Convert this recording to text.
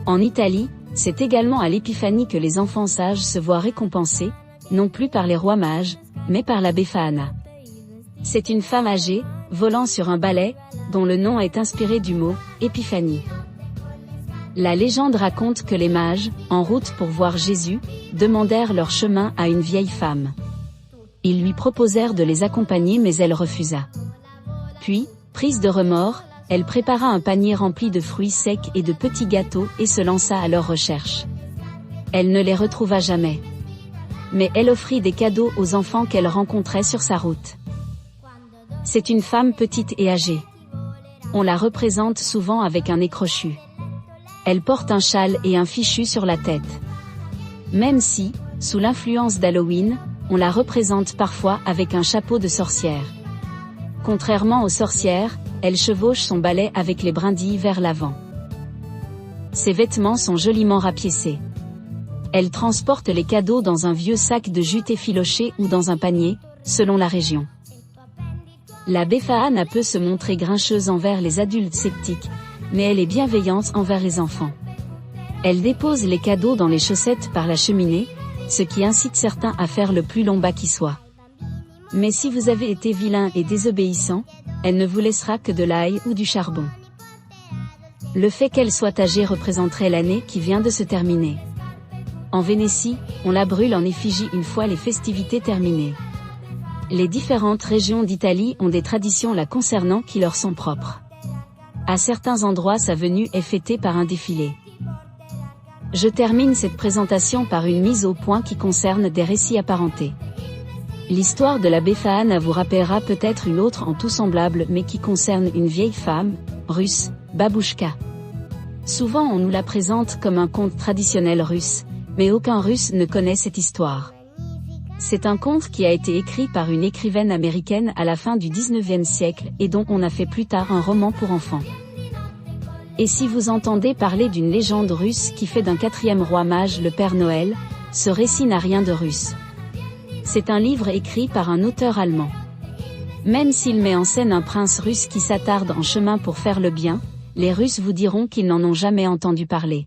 En Italie, c'est également à l'Épiphanie que les enfants sages se voient récompensés, non plus par les rois mages, mais par la Befana. C'est une femme âgée, volant sur un balai, dont le nom est inspiré du mot « Épiphanie ». La légende raconte que les mages, en route pour voir Jésus, demandèrent leur chemin à une vieille femme. Ils lui proposèrent de les accompagner mais elle refusa. Puis, prise de remords, elle prépara un panier rempli de fruits secs et de petits gâteaux et se lança à leur recherche. Elle ne les retrouva jamais. Mais elle offrit des cadeaux aux enfants qu'elle rencontrait sur sa route. C'est une femme petite et âgée. On la représente souvent avec un nez crochu. Elle porte un châle et un fichu sur la tête. Même si, sous l'influence d'Halloween, on la représente parfois avec un chapeau de sorcière. Contrairement aux sorcières, elle chevauche son balai avec les brindilles vers l'avant. Ses vêtements sont joliment rapiécés. Elle transporte les cadeaux dans un vieux sac de jute effiloché ou dans un panier, selon la région. La Befana peut se montrer grincheuse envers les adultes sceptiques, mais elle est bienveillante envers les enfants. Elle dépose les cadeaux dans les chaussettes par la cheminée, ce qui incite certains à faire le plus long bas qui soit. Mais si vous avez été vilain et désobéissant, elle ne vous laissera que de l'ail ou du charbon. Le fait qu'elle soit âgée représenterait l'année qui vient de se terminer. En Vénétie, on la brûle en effigie une fois les festivités terminées. Les différentes régions d'Italie ont des traditions la concernant qui leur sont propres. À certains endroits sa venue est fêtée par un défilé. Je termine cette présentation par une mise au point qui concerne des récits apparentés. L'histoire de la Befana vous rappellera peut-être une autre en tout semblable mais qui concerne une vieille femme, russe, Babouchka. Souvent on nous la présente comme un conte traditionnel russe, mais aucun russe ne connaît cette histoire. C'est un conte qui a été écrit par une écrivaine américaine à la fin du 19e siècle et dont on a fait plus tard un roman pour enfants. Et si vous entendez parler d'une légende russe qui fait d'un quatrième roi mage le Père Noël, ce récit n'a rien de russe. C'est un livre écrit par un auteur allemand. Même s'il met en scène un prince russe qui s'attarde en chemin pour faire le bien, les Russes vous diront qu'ils n'en ont jamais entendu parler.